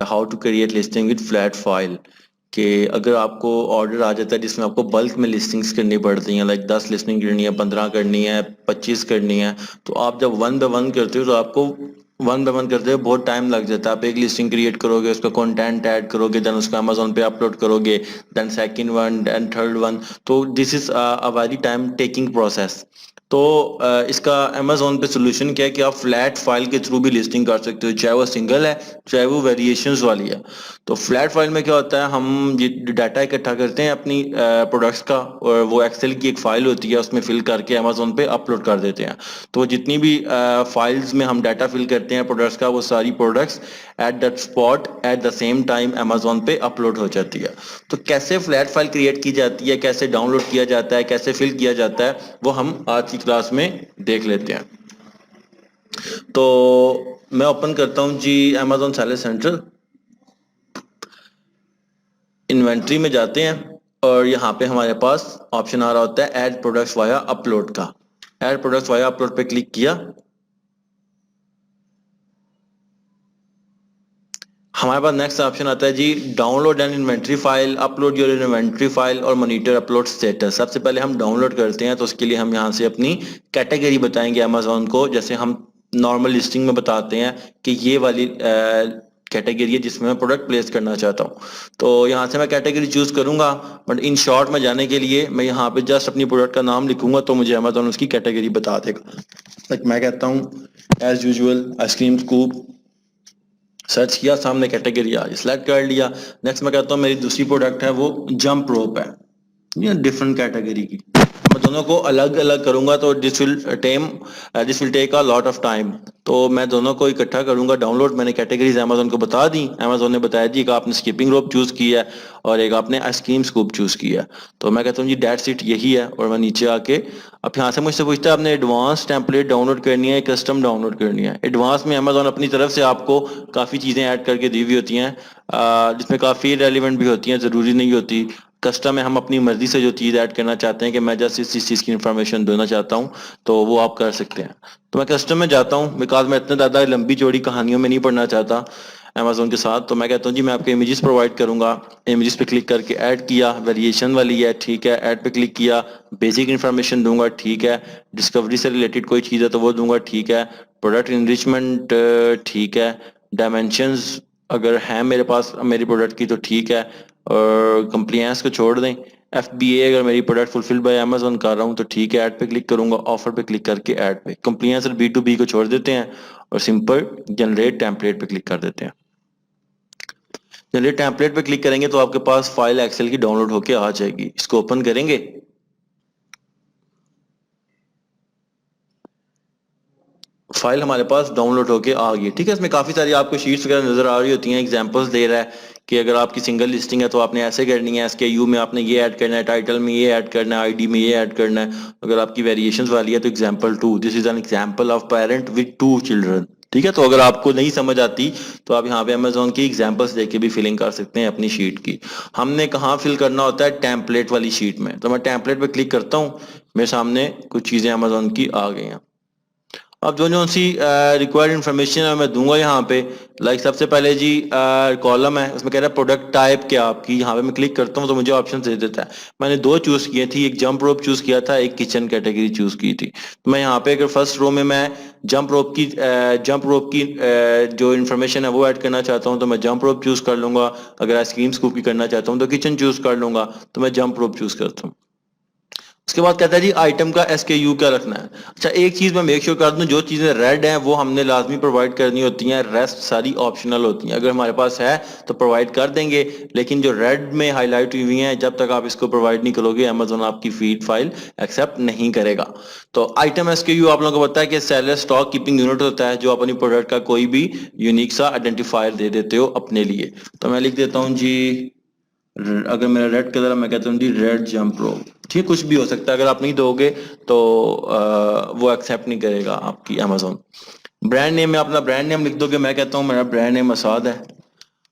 How to create listing with flat file कि अगर आपको ऑर्डर आ जाता है जिसमें आपको बल्क में लिस्टिंग्स करनी पड़ती हैं, लाइक 10 लिस्टिंग करनी है, 15 करनी है, 25 करनी है, तो आप जब वन बाय वन करते हो तो आपको वन बाय वन करते हुए बहुत टाइम लग जाता है। आप एक लिस्टिंग क्रिएट करोगे, उसका कंटेंट ऐड करोगे, देन उसको अमेजोन पे अपलोड करोगे, then second one, then third one, तो this is a very time taking process. तो इसका अमेजोन पे सोल्यूशन क्या है कि आप फ्लैट फाइल के थ्रू भी लिस्टिंग कर सकते हो, चाहे वो सिंगल है चाहे वो वेरिएशंस वाली है। तो फ्लैट फाइल में क्या होता है, हम ये डाटा इकट्ठा करते हैं अपनी प्रोडक्ट्स का, और वो एक्सेल की एक फाइल होती है उसमें फिल करके अमेजोन पे अपलोड कर देते हैं। तो जितनी भी फाइल्स में हम डाटा फिल करते हैं प्रोडक्ट्स का, वो सारी products at that spot at the same time Amazon पे अपलोड हो जाती है। तो कैसे फ्लैट फाइल क्रिएट की जाती है, कैसे डाउनलोड किया जाता है, कैसे फिल किया जाता है, वो हम आज की क्लास में देख लेते हैं। तो मैं ओपन करता हूं जी अमेजोन सेलर सेंट्रल, इन्वेंट्री में जाते हैं और यहाँ पे हमारे पास ऑप्शन आ रहा होता है ऐड प्रोडक्ट्स वाया अपलोड का। ऐड प्रोडक्ट्स वाया अपलोड पे क्लिक किया, हमारे पास नेक्स्ट ऑप्शन आता है जी download an inventory file, upload your inventory file और मॉनिटर अपलोड स्टेटस। सबसे पहले हम डाउनलोड करते हैं, तो उसके लिए हम यहाँ से अपनी कैटेगरी बताएंगे अमेजोन को, जैसे हम नॉर्मल लिस्टिंग में बताते हैं कि ये वाली कैटेगरी है जिसमें मैं प्रोडक्ट प्लेस करना चाहता हूँ। तो यहाँ से मैं कैटेगरी चूज करूंगा, बट इन शॉर्ट में जाने के लिए मैं यहाँ पे जस्ट अपनी प्रोडक्ट का नाम लिखूंगा तो मुझे अमेजोन उसकी कैटेगरी बता देगा। लाइक मैं कहता हूँ as usual ice cream scoop, search किया, सामने कैटेगरी आ गई, सिलेक्ट कर लिया। नेक्स्ट मैं कहता हूँ मेरी दूसरी प्रोडक्ट है वो जंप रोप है, ये डिफरेंट कैटेगरी की, मैं दोनों को अलग अलग करूंगा तो this will take a lot of time. तो मैं दोनों को इकट्ठा करूंगा डाउनलोड। मैंने कैटेगरीज अमेजोन को बता दी, अमेजोन ने बताया जी एक आपने स्किपिंग रोप चूज किया है और एक आपने आइसक्रीम स्कूप चूज किया है। तो मैं कहता हूँ जी दैट्स इट, यही है। और मैं नीचे आके अब यहाँ से मुझसे पूछता है आपने एडवांस टेम्पलेट डाउनलोड करनी है, कस्टम डाउनलोड करनी है। एडवांस में अमेजोन अपनी तरफ से आपको काफ़ी चीज़ें ऐड करके दी हुई होती हैं, जिसमें काफ़ी रेलिवेंट भी होती हैं, ज़रूरी नहीं होती। कस्टम में हम अपनी मर्जी से जो चीज़ ऐड करना चाहते हैं कि मैं जस्ट इस चीज़ की इन्फॉर्मेशन देना चाहता हूँ, तो वो आप कर सकते हैं। तो मैं कस्टम में जाता हूँ, बिकॉज मैं इतने ज़्यादा लंबी चौड़ी कहानियों में नहीं पढ़ना चाहता अमेजोन के साथ। तो मैं कहता हूँ जी मैं आपको इमेजेस प्रोवाइड करूंगा, इमेजेस पे क्लिक करके ऐड किया, वेरिएशन वाली है ठीक है, ऐड पे क्लिक किया, बेसिक इन्फॉर्मेशन दूंगा ठीक है, डिस्कवरी से रिलेटेड कोई चीज़ है तो वो दूंगा ठीक है, प्रोडक्ट इनरिचमेंट ठीक है, डायमेंशंस अगर है मेरे पास मेरी प्रोडक्ट की तो ठीक है, और कंप्लायंस को छोड़ दें, FBA अगर मेरी प्रोडक्ट फुलफिल बाय अमेजोन कर रहा हूँ तो ठीक है, ऐड पे क्लिक करूंगा, ऑफर पे क्लिक करके ऐड पे, कंप्लायंस और B2B को छोड़ देते हैं और सिंपल जनरेट टेम्पलेट पे क्लिक कर देते हैं। जनरेट टेम्पलेट पे क्लिक करेंगे तो आपके पास फाइल एक्सेल की डाउनलोड होके आ जाएगी। इसको ओपन करेंगे, फाइल हमारे पास डाउनलोड होके आ गई, ठीक है। इसमें काफी सारी आपको शीट्स वगैरह नजर आ रही होती हैं, एग्जांपल्स दे रहा है कि अगर आपकी सिंगल लिस्टिंग है तो आपने ऐसे करनी है, SKU में आपने ये ऐड करना है, टाइटल में ये ऐड करना है, आईडी में ये ऐड करना है। अगर आपकी वेरिएशंस वाली है तो example 2, this is an example of parent with 2 children, ठीक है। तो अगर आपको नहीं समझ आती तो आप यहाँ पे अमेजोन की एग्जांपल्स देख के भी फिलिंग कर सकते हैं अपनी शीट की। हमने कहाँ फिल करना होता है, टेम्पलेट वाली शीट में। तो मैं टेम्पलेट पे क्लिक करता हूँ, मेरे सामने कुछ चीजें अमेजोन की आ गई हैं। अब जो जो सी रिक्वायर्ड इन्फॉर्मेशन है मैं दूंगा यहाँ पे। लाइक सबसे पहले जी कॉलम है, उसमें कह रहा है प्रोडक्ट टाइप क्या आपकी, यहाँ पे मैं क्लिक करता हूँ तो मुझे ऑप्शन दे देता है। मैंने 2 चूज किए थी, एक जंप रोप चूज किया था, एक किचन कैटेगरी चूज की थी। तो मैं यहाँ पे अगर फर्स्ट रो में मैं जंप रोप की जो इन्फॉर्मेशन है वो ऐड करना चाहता हूँ तो मैं जंप रोप चूज कर लूंगा। अगर आइसक्रीम स्कूप की करना चाहता हूँ तो किचन चूज कर लूंगा, तो मैं जंप रोप चूज करता हूँ। उसके बाद कहता है जी आइटम का SKU क्या रखना है। अच्छा, एक चीज मैं मेक श्योर कर दूं, जो चीजें रेड हैं वो हमने लाजमी प्रोवाइड करनी होती हैं, रेस्ट सारी ऑप्शनल होती हैं। अगर हमारे पास है तो प्रोवाइड कर देंगे, लेकिन जो रेड में हाईलाइट हुई हुई हैं जब तक आप इसको प्रोवाइड नहीं करोगे अमेजोन आपकी फीड फाइल एक्सेप्ट नहीं करेगा। तो आइटम SKU आप लोगों को पता है कि सेलर स्टॉक कीपिंग यूनिट होता है, जो अपनी प्रोडक्ट का कोई भी यूनिक सा आइडेंटिफायर दे देते हो अपने लिए। तो मैं लिख देता हूँ जी अगर मेरा रेड कलर है मैं कहता हूँ जी रेड जंप रो, ठीक, कुछ भी हो सकता है। अगर आप नहीं दोगे तो वो एक्सेप्ट नहीं करेगा आपकी अमेजोन। ब्रांड नेम में अपना ब्रांड नेम लिख दोगे, मैं कहता हूँ मेरा ब्रांड नेम असाद है।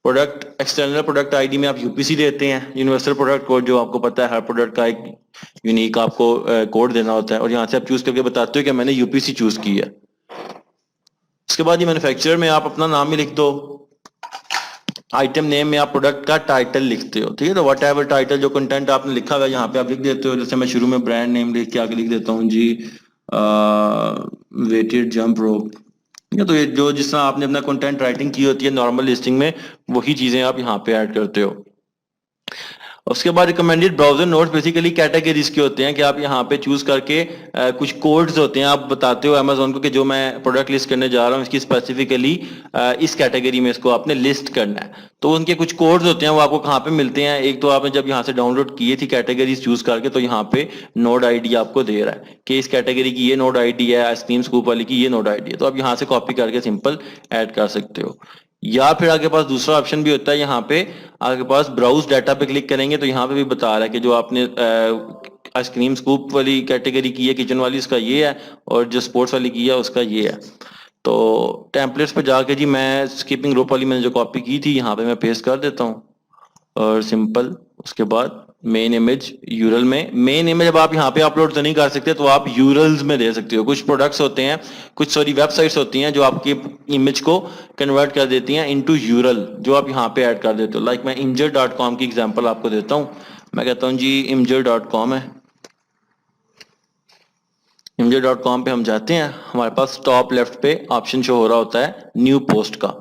प्रोडक्ट एक्सटर्नल प्रोडक्ट आईडी में आप यूपीसी देते हैं, यूनिवर्सल प्रोडक्ट कोड, जो आपको पता है हर प्रोडक्ट का एक यूनिक आपको कोड देना होता है, और यहाँ से आप चूज करके बताते हो कि मैंने यूपीसी चूज की है। उसके बाद ये मैन्युफैक्चरर में आप अपना नाम ही लिख दो, आइटम नेम में आप प्रोडक्ट का टाइटल लिखते हो, ठीक है। तो वट एवर टाइटल जो कंटेंट आपने लिखा हुआ है यहाँ पे आप लिख देते हो। जैसे मैं शुरू में ब्रांड नेम लिख के आगे लिख देता हूँ जी वेटेड जंप रोप, ठीक है। तो ये जो जिस तरह आपने अपना कंटेंट राइटिंग की होती है नॉर्मल लिस्टिंग में, वही चीजें आप यहाँ पे ऐड करते हो। उसके बाद recommended browser notes basically categories के होते हैं कि आप यहाँ पे चूज करके कुछ कोड्स होते हैं, आप बताते हो अमेजोन को कि जो मैं प्रोडक्ट लिस्ट करने जा रहा हूँ इसकी स्पेसिफिकली इस कैटेगरी में इसको आपने लिस्ट करना है। तो उनके कुछ कोड्स होते हैं वो आपको कहाँ पे मिलते हैं। एक तो आपने जब यहाँ से डाउनलोड किए थी कैटेगरीज चूज करके, तो यहाँ पे नोड आईडी आपको दे रहा है कि इस कैटेगरी की ये नोड आईडी है, आइसक्रीम स्कूप वाली की ये नोड आईडी है। तो आप यहाँ से कॉपी करके सिंपल ऐड कर सकते हो। या फिर आपके पास दूसरा ऑप्शन भी होता है, यहाँ पे आपके पास ब्राउज डाटा पे क्लिक करेंगे तो यहाँ पे भी बता रहा है कि जो आपने आइसक्रीम स्कूप वाली कैटेगरी की है, किचन वाली, उसका ये है, और जो स्पोर्ट्स वाली की है उसका ये है। तो टेम्पलेट्स पे जाके जी मैं स्किपिंग रोप वाली मैंने जो कॉपी की थी यहाँ पे मैं पेस्ट कर देता हूँ और सिंपल उसके बाद मेन इमेज यूरल में, मेन इमेज अब आप यहाँ पे अपलोड तो नहीं कर सकते तो आप यूरल्स में दे सकते हो। कुछ प्रोडक्ट्स होते हैं, कुछ सॉरी वेबसाइट्स होती हैं जो आपकी इमेज को कन्वर्ट कर देती हैं इनटू यूरल, जो आप यहाँ पे ऐड कर देते हो। लाइक मैं imgur.com की एग्जांपल आपको देता हूँ। मैं कहता हूँ जी imgur.com है, imgur.com पे हम जाते हैं, हमारे पास टॉप लेफ्ट पे ऑप्शन शो हो रहा होता है न्यू पोस्ट का।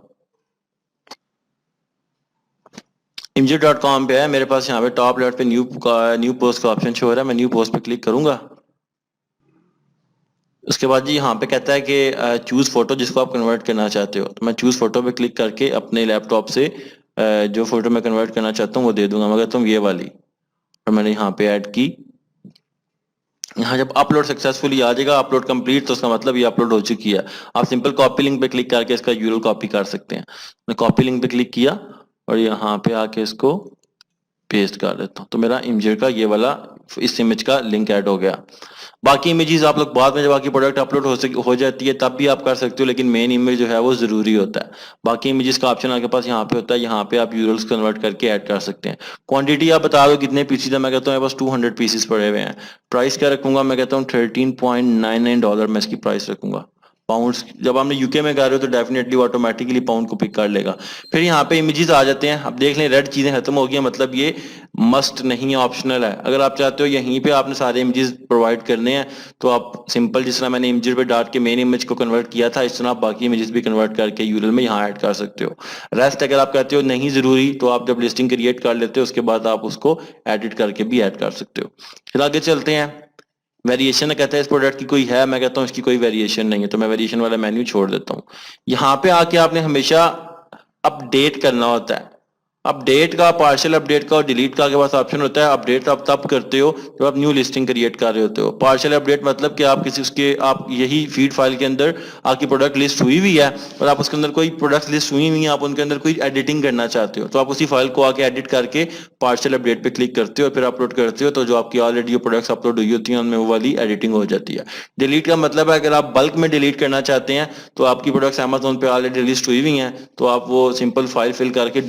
imgur.com पे है मेरे पास, यहाँ पे टॉप लेफ्ट पे न्यू पोस्ट का ऑप्शन शो हो रहा है। मैं न्यू पोस्ट पे क्लिक करूंगा। उसके बाद जी यहाँ पे कहता है कि चूज फोटो जिसको आप कन्वर्ट करना चाहते हो। तो मैं चूज फोटो पे क्लिक करके अपने लैपटॉप से जो फोटो मैं कन्वर्ट करना चाहता हूँ वो दे दूंगा। मैं कहता हूँ ये वाली, और मैंने यहाँ पे ऐड की। यहाँ जब अपलोड सक्सेसफुली आ जाएगा, अपलोड कंप्लीट, तो उसका मतलब ये अपलोड हो चुकी है। आप सिंपल कॉपी लिंक पे क्लिक करके इसका यूआरएल कॉपी कर सकते हैं। मैं कॉपी लिंक पे क्लिक किया और यहाँ पे आके इसको पेस्ट कर देता हूँ, तो मेरा इमेज का ये वाला इस इमेज का लिंक ऐड हो गया। बाकी इमेजेस आप लोग बाद में जब बाकी प्रोडक्ट अपलोड हो जाती है तब भी आप कर सकते हो, लेकिन मेन इमेज जो है वो जरूरी होता है। बाकी इमेजेस का ऑप्शन आपके पास यहाँ पे होता है, यहाँ पे आप यूरल्स कन्वर्ट करके ऐड कर सकते हैं। क्वांटिटी आप बता दो कितने पीसीज है। मैं कहता हूँ मेरे पास 200 पीसेस पड़े हुए हैं। प्राइस क्या रखूंगा, मैं कहता हूँ $13.99 मैं इसकी प्राइस रखूंगा। पाउंड्स, जब आपने यूके में कर रहे हो तो डेफिनेटली ऑटोमेटिकली पाउंड को पिक कर लेगा। फिर यहाँ पे इमेजेस आ जाते हैं। अब देख लें रेड चीजें खत्म हो गई हैं, मतलब ये मस्ट नहीं है, ऑप्शनल है। अगर आप चाहते हो यहीं पे आपने सारे इमेजेस प्रोवाइड करने हैं तो आप सिंपल जिस तरह मैंने इमेज पे डाल के मेन इमेज को कन्वर्ट किया था, इस तरह आप बाकी इमेजेस भी कन्वर्ट करके यूरल में यहाँ ऐड कर सकते हो। रेस्ट अगर आप कहते हो नहीं जरूरी, तो आप जब लिस्टिंग क्रिएट कर लेते हो उसके बाद आप उसको एडिट करके भी ऐड कर सकते हो। फिर आगे चलते हैं। वेरिएशन कहता है इस प्रोडक्ट की कोई है, मैं कहता हूँ इसकी कोई वेरिएशन नहीं है, तो मैं वेरिएशन वाला मेन्यू छोड़ देता हूँ। यहाँ पे आके आपने हमेशा अपडेट करना होता है। अपडेट का, पार्शियल अपडेट का और डिलीट का आपके पास ऑप्शन होता है। अपडेट आप तब करते हो जब आप न्यू लिस्टिंग क्रिएट कर रहे होते हो। पार्शियल अपडेट मतलब कि आप किसी उसके, आप यही फीड फाइल के अंदर आपकी प्रोडक्ट लिस्ट हुई हुई है और आप उसके अंदर कोई प्रोडक्ट लिस्ट हुई हुई है, आप उनके अंदर कोई एडिटिंग करना चाहते हो, तो आप उसी फाइल को आके एडिट करके पार्शियल अपडेट पे क्लिक करते हो और फिर अपलोड करते हो। तो जो आपकी ऑलरेडी जो प्रोडक्ट्स अपलोड हुई होती हैं उनमें वो वाली एडिटिंग हो जाती है। डिलीट का मतलब है अगर आप बल्क में डिलीट करना चाहते हैं तो आपकी प्रोडक्ट्स अमेजोन पे ऑलरेडी लिस्ट हुई हुई हैं, तो आप वो सिंपल फाइल फिल करके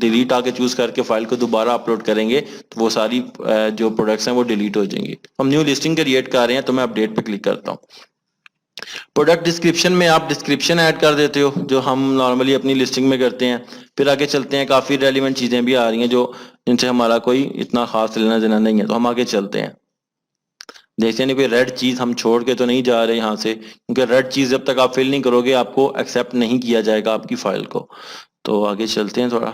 डिलीट आके चूज करके फाइल को दोबारा अपलोड करेंगे तो वो सारी जो प्रोडक्ट्स हैं वो डिलीट हो जाएंगी। हम न्यू लिस्टिंग क्रिएट कर रहे हैं तो मैं अपडेट पे क्लिक करता हूँ। प्रोडक्ट डिस्क्रिप्शन में आप डिस्क्रिप्शन ऐड कर देते हो जो हम नॉर्मली अपनी लिस्टिंग में करते हैं। फिर आगे चलते हैं, काफी रेलिवेंट चीजें भी आ रही हैं जो जिनसे हमारा कोई इतना खास लेना देना नहीं है, तो हम आगे चलते हैं। देखते हैं कोई रेड चीज हम छोड़ के तो नहीं जा रहे यहाँ से, क्योंकि रेड चीज जब तक आप फिल नहीं करोगे आपको एक्सेप्ट नहीं किया जाएगा आपकी फाइल को। तो आगे चलते हैं थोड़ा।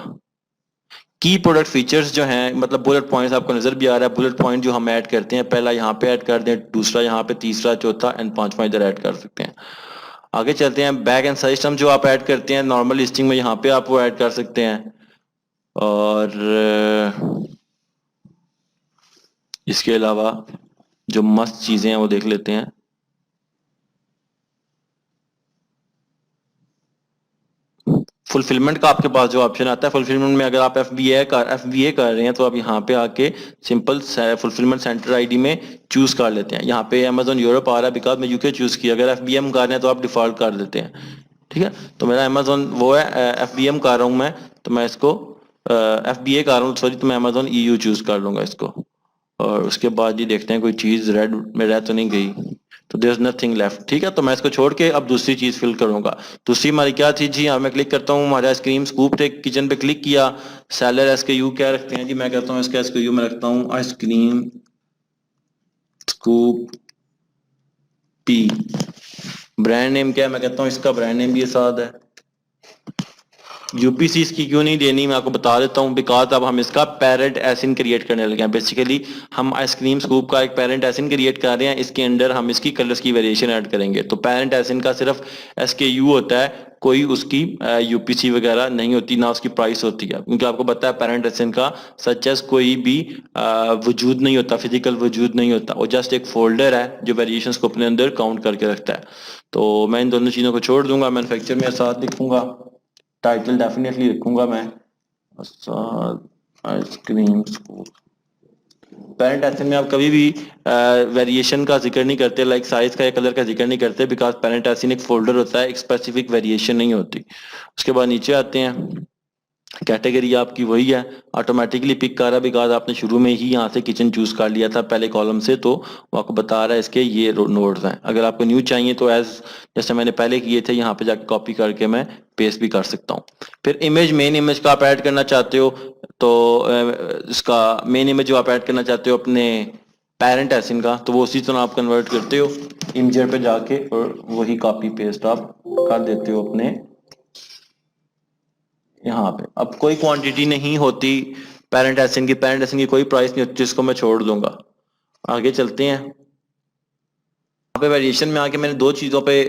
की प्रोडक्ट फीचर्स जो हैं, मतलब बुलेट पॉइंट्स आपको नजर भी आ रहा है। बुलेट पॉइंट जो हम ऐड करते हैं, पहला यहाँ पे ऐड कर दें, दूसरा यहाँ पे, तीसरा, चौथा एंड पांचवा इधर ऐड कर सकते हैं। आगे चलते हैं। बैक एंड सिस्टम जो आप ऐड करते हैं नॉर्मल लिस्टिंग में, यहाँ पे आप वो ऐड कर सकते हैं। और इसके अलावा जो मस्त चीजें हैं वो देख लेते हैं। फुलफिलमेंट का आपके पास जो ऑप्शन आता है, फुलफिलमेंट में अगर आप एफबीए कर रहे हैं तो आप यहाँ पे आके सिंपल फुलफिलमेंट सेंटर आईडी में चूज कर लेते हैं। यहाँ पे अमेजोन यूरोप आ रहा है बिकॉज मैं यूके चूज किया। अगर एफबीएम कर रहे हैं तो आप डिफॉल्ट कर देते हैं, ठीक है। तो मेरा अमेजोन वो है, एफबीएम कर रहा हूँ मैं, तो मैं इसको एफबीए कर रहा हूँ सॉरी, तो मैं अमेजोन ईयू चूज कर लूंगा इसको। और उसके बाद ये देखते हैं कोई चीज रेड में रह तो नहीं गई। तो देयर इज नथिंग लेफ्ट। ठीक है, तो मैं इसको छोड़ के अब दूसरी चीज फिल करूंगा। दूसरी हमारी क्या थी जी? हाँ, मैं क्लिक करता हूँ हमारा आइसक्रीम स्कूप थे, किचन पे क्लिक किया। सेलर एसकेयू क्या रखते हैं जी? मैं कहता हूँ इसका एसकेयू मैं रखता हूँ ice cream scoop P. Brand name क्या है? मैं कहता हूँ इसका ब्रांड नेम भी ये साथ है। यूपीसी इसकी क्यों नहीं देनी, मैं आपको बता देता हूँ। बिकॉज अब हम इसका पेरेंट एसिन क्रिएट करने लगे हैं। बेसिकली हम आइसक्रीम स्कूप का एक पेरेंट एसिन क्रिएट कर रहे हैं, इसके अंदर हम इसकी कलर्स की वेरिएशन ऐड करेंगे। तो पेरेंट एसिन का सिर्फ एसकेयू होता है, कोई उसकी यूपीसी वगैरह नहीं होती, ना उसकी प्राइस होती है। क्योंकि आपको पता है पेरेंट एसिन का सच एज कोई भी वजूद नहीं होता, फिजिकल वजूद नहीं होता, वो जस्ट एक फोल्डर है जो वेरिएशंस को अपने अंदर काउंट करके रखता है। तो मैं इन दोनों चीज़ों को छोड़ दूंगा, मैन्युफैक्चर में साथ लिखूंगा, टाइटल डेफिनेटली रखूंगा मैं आइसक्रीम स्कूप। पेरेंट एसिन में आप कभी भी वेरिएशन का जिक्र नहीं करते, लाइक साइज का या कलर का जिक्र नहीं करते, बिकॉज पेरेंट एसिन एक फोल्डर होता है, एक स्पेसिफिक वेरिएशन नहीं होती। उसके बाद नीचे आते हैं, कैटेगरी आपकी वही है, ऑटोमेटिकली पिक कर रहा है, बिकॉज आपने शुरू में ही यहाँ से किचन चूज कर लिया था पहले कॉलम से, तो वो आपको बता रहा है इसके ये नोड्स हैं। अगर आपको न्यू चाहिए तो एज जैसे मैंने पहले किए थे, यहाँ पे जाके कॉपी करके मैं पेस्ट भी कर सकता हूँ। फिर इमेज, मेन इमेज का आप ऐड करना चाहते हो तो इसका मेन इमेज जो आप ऐड करना चाहते हो अपने पेरेंट एसिन का, तो वो उसी तरह आप कन्वर्ट करते हो इमेजर पे जाके, और वही कॉपी पेस्ट आप कर देते हो अपने यहाँ पे। अब कोई क्वांटिटी नहीं होती पेरेंट एसिन की, पेरेंट एसिन की कोई प्राइस नहीं होती, जिसको मैं छोड़ दूंगा। आगे चलते हैं। यहाँ पे वेरिएशन में आके मैंने दो चीजों पे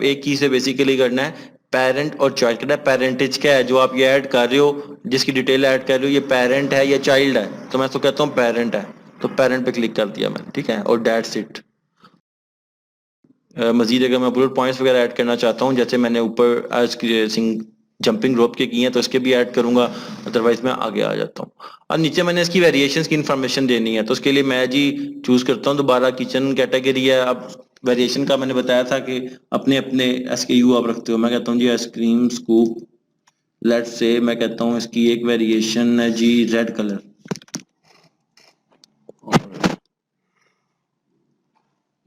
एक की से बेसिकली करना है, पेरेंट और चाइल्ड करना है। पेरेंटेज क्या है जो आप ये ऐड कर रहे हो, जिसकी डिटेल ऐड कर रहे हो, ये पेरेंट है या चाइल्ड है? तो मैं तो कहता हूँ पेरेंट है, तो पेरेंट पे क्लिक कर दिया मैंने, ठीक है, और दैट्स इट। मजीद अगर मैं बुलेट पॉइंट्स वगैरह ऐड करना चाहता हूँ, जैसे मैंने ऊपर आज जंपिंग रोप के किए हैं, तो इसके भी ऐड करूंगा, अदरवाइज मैं आगे आ जाता हूँ। और नीचे मैंने इसकी वेरिएशंस की इंफॉर्मेशन देनी है, तो उसके लिए मैं जी चूज करता हूँ दोबारा किचन कैटेगरी है। अब वेरिएशन का मैंने बताया था कि अपने अपने एसकेयू आप रखते हो। मैं कहता हूँ जी आइसक्रीम स्कूप, लेट्स से मैं कहता हूँ इसकी एक वेरिएशन है जी रेड कलर,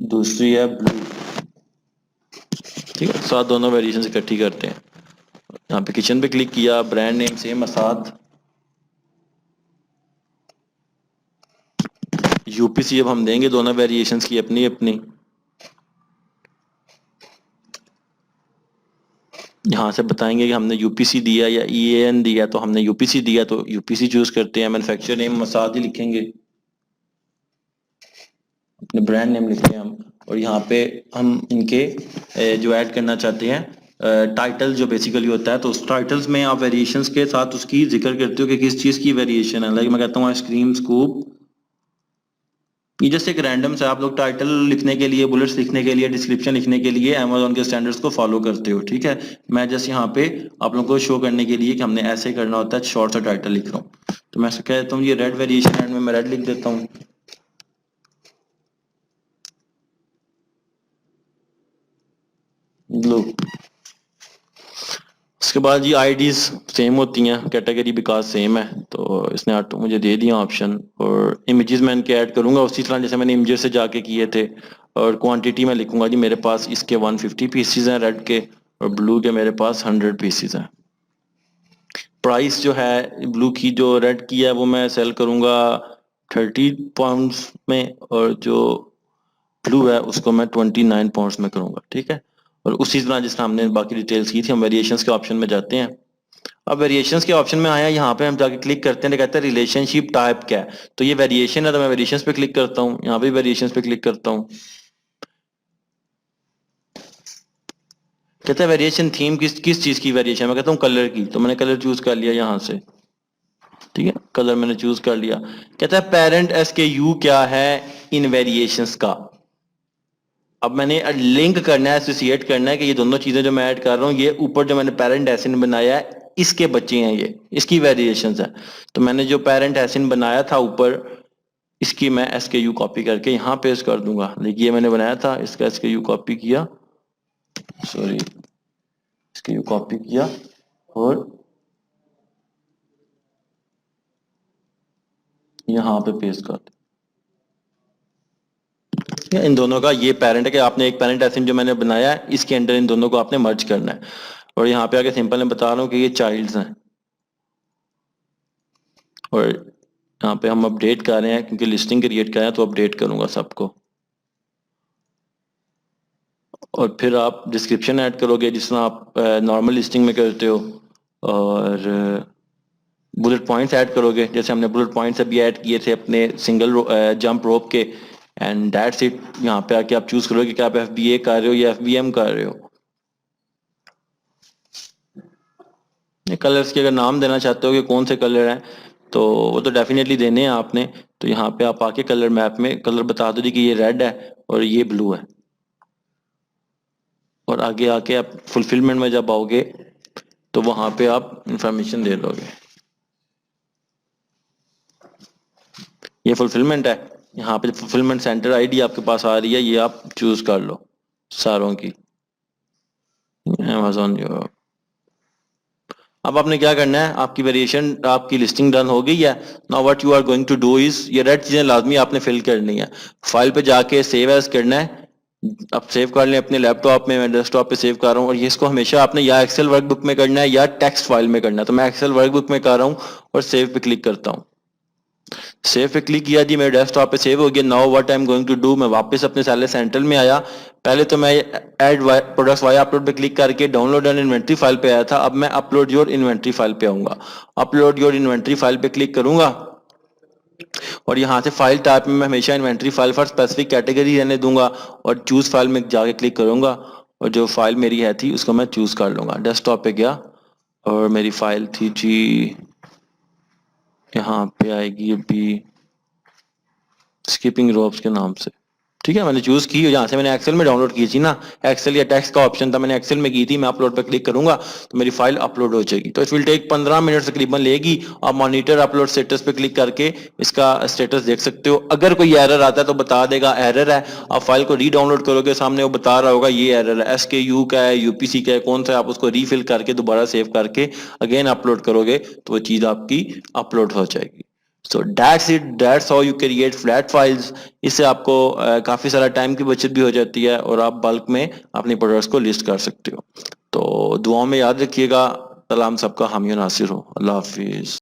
दूसरी है ब्लू। ठीक है, साथ दोनों वेरिएशन इकट्ठी करते हैं। यहाँ पे किचन पे क्लिक किया, ब्रांड नेम सेम असाद, यूपीसी अब हम देंगे दोनों वेरिएशंस की अपनी अपनी। यहाँ से बताएंगे कि हमने यूपीसी दिया या ईएएन दिया, तो हमने यूपीसी दिया तो यूपीसी चूज करते हैं। मैन्युफैक्चर नेम मसाद ही लिखेंगे, अपने ब्रांड नेम लिखते हैं हम। और यहाँ पे हम इनके जो ऐड करना चाहते हैं टाइटल जो बेसिकली होता है, तो उस टाइटल्स में आप वेरिएशंस के साथ उसकी जिक्र करते हो कि किस चीज़ की वेरिएशन है। लाइक मैं कहता हूँ आइसक्रीम स्कूप, ये जस्ट एक रैंडम से आप लोग टाइटल लिखने के लिए, बुलेट्स लिखने के लिए, डिस्क्रिप्शन लिखने के लिए अमेजोन के स्टैंडर्ड्स को फॉलो करते हो, ठीक है। मैं जस्ट यहाँ पे आप लोगों को शो करने के लिए कि हमने ऐसे करना होता है, शॉर्ट सा टाइटल लिख रहा हूँ। तो मैं ऐसे कहता हूँ ये रेड वेरिएशन एंड में मैं रेड लिख देता हूँ। ब्लू। उसके बाद जी आईडीज सेम होती हैं, कैटेगरी बिकॉज सेम है, तो इसने ऑटो मुझे दे दिया ऑप्शन। और इमेजेस मैं इनके ऐड करूंगा उसी तरह जैसे मैंने इमेजेस से जाके किए थे। और क्वांटिटी मैं लिखूंगा जी मेरे पास इसके 150 पीसीज हैं रेड के, और ब्लू के मेरे पास 100 पीसीज हैं। प्राइस जो है ब्लू की, जो रेड की है वो मैं सेल करूंगा 30 पाउंड्स में, और जो ब्लू है उसको मैं 29 पाउंड्स में करूंगा, ठीक है। और उसी तरह जिस तरह हमने बाकी डिटेल्स की थी, हम वेरिएशंस के ऑप्शन में जाते हैं। अब वेरिएशंस के ऑप्शन में आया, यहाँ पे हम जाके क्लिक करते हैं, तो कहते हैं रिलेशनशिप टाइप क्या है। तो ये वेरिएशन है, तो मैं वेरिएशंस पे क्लिक करता हूँ, यहाँ पे वेरिएशंस पे क्लिक करता हूँ। कहता है वेरिएशन थीम किस किस चीज की वेरिएशन, मैं कहता हूँ कलर की, तो मैंने कलर चूज कर लिया यहाँ से, ठीक है, कलर मैंने चूज कर लिया। कहता है पेरेंट एसकेयू क्या है इन वेरिएशंस का। अब मैंने लिंक करना है, एसोसिएट करना है कि ये दोनों चीजें जो मैं ऐड कर रहा हूँ, ये ऊपर जो मैंने पेरेंट एसिन बनाया है इसके बच्चे हैं, ये इसकी वेरिएशंस है। तो मैंने जो पेरेंट एसिन बनाया था ऊपर, इसकी मैं एसकेयू कॉपी करके यहाँ पेस्ट कर दूंगा। देखिए मैंने बनाया था, इसका एसकेयू कॉपी किया, सॉरी एसकेयू कॉपी किया, और यहाँ पे पेस्ट कर दिया। इन दोनों का ये पेरेंट है कि आपने एक पेरेंट एसिड जो मैंने बनाया है इसके अंदर इन दोनों को आपने मर्ज करना है। और यहाँ पे आगे सिंपल मैं बता रहा हूँ कि ये चाइल्ड्स हैं और यहाँ पे हम अपडेट कर रहे हैं क्योंकि लिस्टिंग क्रिएट कर रहे हैं तो अपडेट करूंगा सबको। और फिर आप डिस्क्रिप्शन ऐड करोगे जिस तरह आप नॉर्मल लिस्टिंग में करते हो और बुलेट पॉइंट्स ऐड करोगे जैसे हमने बुलेट पॉइंट्स अभी ऐड किए थे अपने सिंगल जंप रोप के। And that's it. यहाँ पे आके आप चूज करोगे कि आप FBA कर रहे हो या FBM कर रहे हो। कलर्स के अगर नाम देना चाहते हो कि कौन से कलर हैं तो वो तो डेफिनेटली देने हैं आपने। तो यहाँ पे आप आके कलर मैप में कलर बता दो जी कि ये रेड है और ये ब्लू है। और आगे आके आप फुलफिलमेंट में जब आओगे तो वहां पे आप इंफॉर्मेशन दे दोगे। ये फुलफिलमेंट है। यहाँ पे फुलफिलमेंट सेंटर आईडी आपके पास आ रही है ये आप चूज कर लो सारों की Amazon यूरोप। अब आपने क्या करना है आपकी वेरिएशन आपकी लिस्टिंग डन हो गई है। Now what you are going to do is ये रेड चीजें लाजमी आपने फिल करनी है। फाइल पे जाके सेव एज करना है। आप सेव कर लें अपने लैपटॉप में। मैं डेस्कटॉप पे सेव कर रहा हूँ और ये इसको हमेशा आपने या एक्सेल वर्कबुक में करना है या टेक्स्ट फाइल में करना है। तो मैं एक्सेल वर्कबुक में कर रहा हूँ और सेव पे क्लिक करता हूँ। सेव पे क्लिक किया जी मेरे डेस्कटॉप पे सेव हो गया। Now what I am going to do मैं वापस अपने सैलरी सेंट्रल में आया। पहले तो मैं ऐड प्रोडक्ट्स वाया अपलोड पे क्लिक करके डाउनलोड एंड इन्वेंट्री फाइल पे आया था। अब मैं अपलोड योर इन्वेंट्री फाइल पे आऊंगा। अपलोड योर इन्वेंट्री फाइल पे क्लिक करूंगा और यहाँ से फाइल टाइप में मैं हमेशा inventory file for specific category रहने दूंगा और चूज फाइल में जाके क्लिक करूंगा और जो फाइल मेरी है थी उसको मैं चूज कर लूंगा। डेस्कटॉप पे गया और मेरी फाइल थी जी यहाँ पे आएगी अभी स्किपिंग रोप्स के नाम से। ठीक है मैंने चूज की यहाँ से मैंने एक्सेल में डाउनलोड की थी ना। एक्सेल या टेक्स्ट का ऑप्शन था मैंने एक्सेल में की थी। मैं अपलोड पे क्लिक करूंगा तो मेरी फाइल अपलोड हो जाएगी। तो इट विल टेक 15 मिनट तकरीबन लेगी। आप मॉनिटर अपलोड स्टेटस पे क्लिक करके इसका स्टेटस देख सकते हो। अगर कोई एरर आता है तो बता देगा एरर है। आप फाइल को रीडाउनलोड करोगे सामने वो बता रहा होगा ये एरर है SKU का है UPC का है कौन सा है। आप उसको रीफिल करके दोबारा सेव करके अगेन अपलोड करोगे तो वो चीज आपकी अपलोड हो जाएगी। So that's it. That's how you create flat files. इससे आपको काफी सारा टाइम की बचत भी हो जाती है और आप बल्क में अपनी प्रोडक्ट्स को लिस्ट कर सकते हो। तो दुआओं में याद रखिएगा। सलाम सबका हामी नासिर हो। अल्लाह हाफिज।